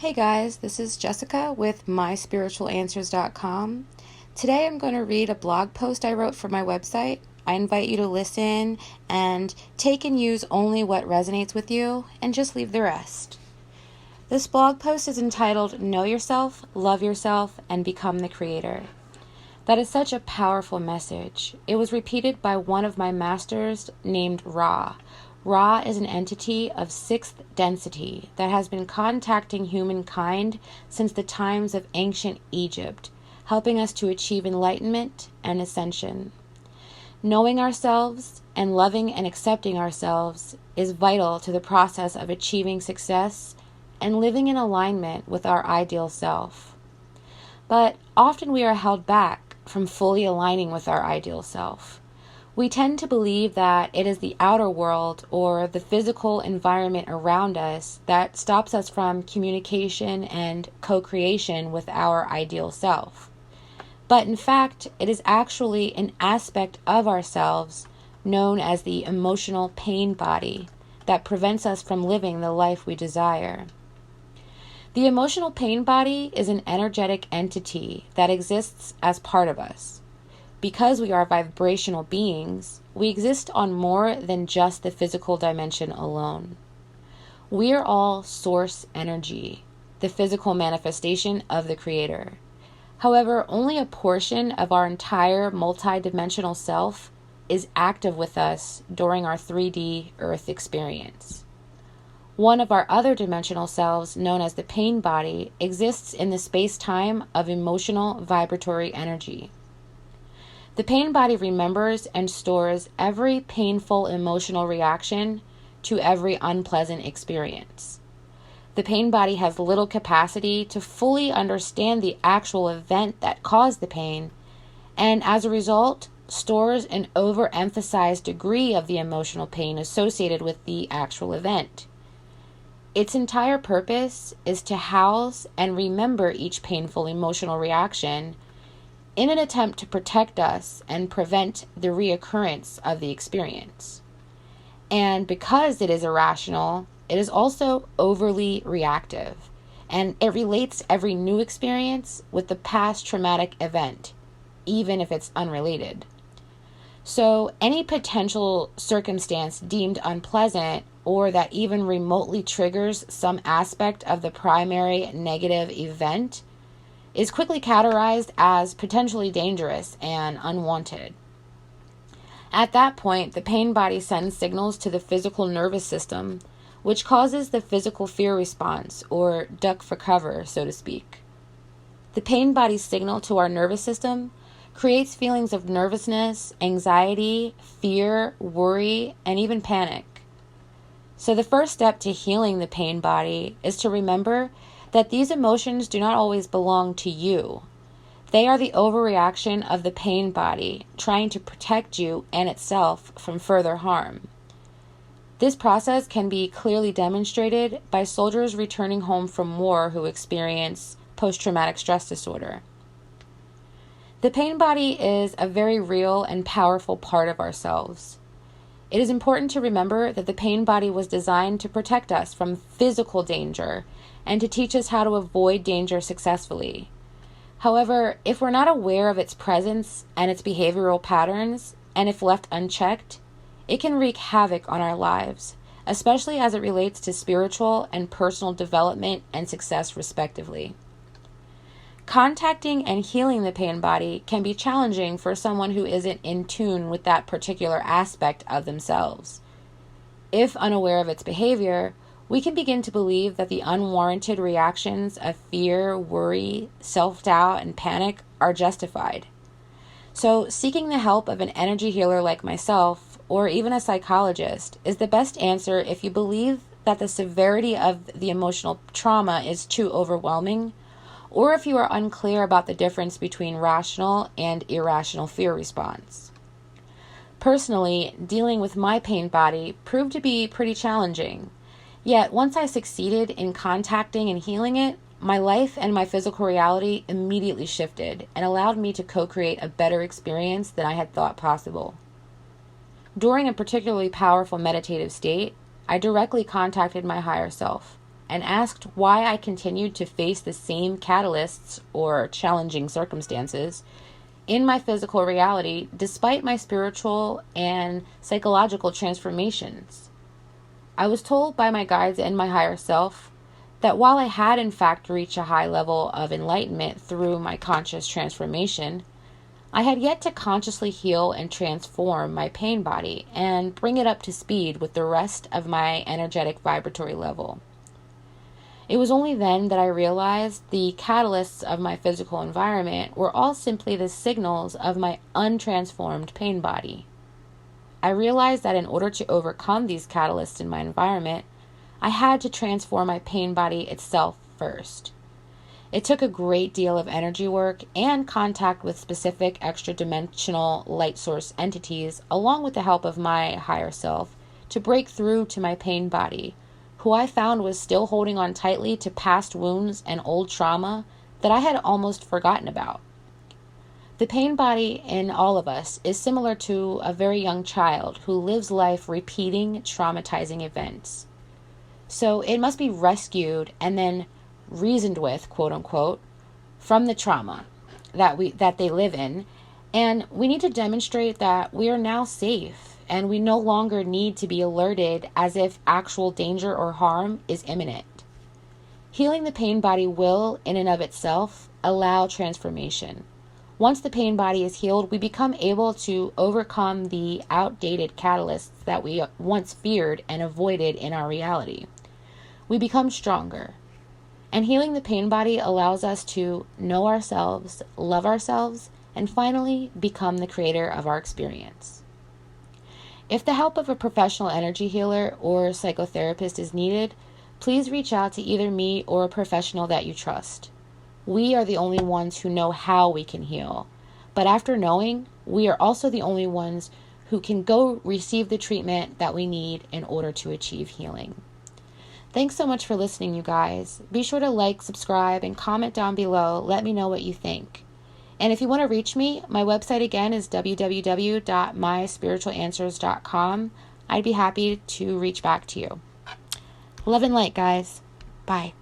Hey guys, this is Jessica with myspiritualanswers.com. Today I'm going to read a blog post I wrote for my website. I invite you to listen and take and use only what resonates with you and just leave the rest. This blog post is entitled Know Yourself, Love Yourself, and Become the Creator. That is such a powerful message. It was repeated by one of my masters named Ra. Ra is an entity of sixth density that has been contacting humankind since the times of ancient Egypt, helping us to achieve enlightenment and ascension. Knowing ourselves and loving and accepting ourselves is vital to the process of achieving success and living in alignment with our ideal self. But often we are held back from fully aligning with our ideal self. We tend to believe that it is the outer world or the physical environment around us that stops us from communication and co-creation with our ideal self. But in fact, it is actually an aspect of ourselves known as the emotional pain body that prevents us from living the life we desire. The emotional pain body is an energetic entity that exists as part of us. Because we are vibrational beings, we exist on more than just the physical dimension alone. We are all source energy, the physical manifestation of the Creator. However, only a portion of our entire multidimensional self is active with us during our 3D Earth experience. One of our other dimensional selves, known as the pain body, exists in the space-time of emotional vibratory energy. The pain body remembers and stores every painful emotional reaction to every unpleasant experience. The pain body has little capacity to fully understand the actual event that caused the pain, and as a result, stores an overemphasized degree of the emotional pain associated with the actual event. Its entire purpose is to house and remember each painful emotional reaction in an attempt to protect us and prevent the reoccurrence of the experience. And because it is irrational, it is also overly reactive, and it relates every new experience with the past traumatic event, even if it's unrelated. So any potential circumstance deemed unpleasant or that even remotely triggers some aspect of the primary negative event is quickly categorized as potentially dangerous and unwanted. At that point, the pain body sends signals to the physical nervous system, which causes the physical fear response, or duck for cover, so to speak. The pain body's signal to our nervous system creates feelings of nervousness, anxiety, fear, worry, and even panic. So the first step to healing the pain body is to remember that these emotions do not always belong to you. They are the overreaction of the pain body, trying to protect you and itself from further harm. This process can be clearly demonstrated by soldiers returning home from war who experience post-traumatic stress disorder. The pain body is a very real and powerful part of ourselves. It is important to remember that the pain body was designed to protect us from physical danger and to teach us how to avoid danger successfully. However, if we're not aware of its presence and its behavioral patterns, and if left unchecked, it can wreak havoc on our lives, especially as it relates to spiritual and personal development and success respectively. Contacting and healing the pain body can be challenging for someone who isn't in tune with that particular aspect of themselves. If unaware of its behavior, we can begin to believe that the unwarranted reactions of fear, worry, self-doubt, and panic are justified. So, seeking the help of an energy healer like myself, or even a psychologist, is the best answer if you believe that the severity of the emotional trauma is too overwhelming, or if you are unclear about the difference between rational and irrational fear response. Personally, dealing with my pain body proved to be pretty challenging. Yet, once I succeeded in contacting and healing it, my life and my physical reality immediately shifted and allowed me to co-create a better experience than I had thought possible. During a particularly powerful meditative state, I directly contacted my higher self and asked why I continued to face the same catalysts or challenging circumstances in my physical reality despite my spiritual and psychological transformations. I was told by my guides and my higher self that while I had in fact reached a high level of enlightenment through my conscious transformation, I had yet to consciously heal and transform my pain body and bring it up to speed with the rest of my energetic vibratory level. It was only then that I realized the catalysts of my physical environment were all simply the signals of my untransformed pain body. I realized that in order to overcome these catalysts in my environment, I had to transform my pain body itself first. It took a great deal of energy work and contact with specific extra-dimensional light source entities, along with the help of my higher self, to break through to my pain body, who I found was still holding on tightly to past wounds and old trauma that I had almost forgotten about. The pain body in all of us is similar to a very young child who lives life repeating traumatizing events. So it must be rescued and then reasoned with, quote unquote, from the trauma that they live in. And we need to demonstrate that we are now safe and we no longer need to be alerted as if actual danger or harm is imminent. Healing the pain body will, in and of itself, allow transformation. Once the pain body is healed, we become able to overcome the outdated catalysts that we once feared and avoided in our reality. We become stronger. And healing the pain body allows us to know ourselves, love ourselves, and finally become the creator of our experience. If the help of a professional energy healer or psychotherapist is needed, please reach out to either me or a professional that you trust. We are the only ones who know how we can heal. But after knowing, we are also the only ones who can go receive the treatment that we need in order to achieve healing. Thanks so much for listening, you guys. Be sure to like, subscribe, and comment down below. Let me know what you think. And if you want to reach me, my website again is www.myspiritualanswers.com. I'd be happy to reach back to you. Love and light, guys. Bye.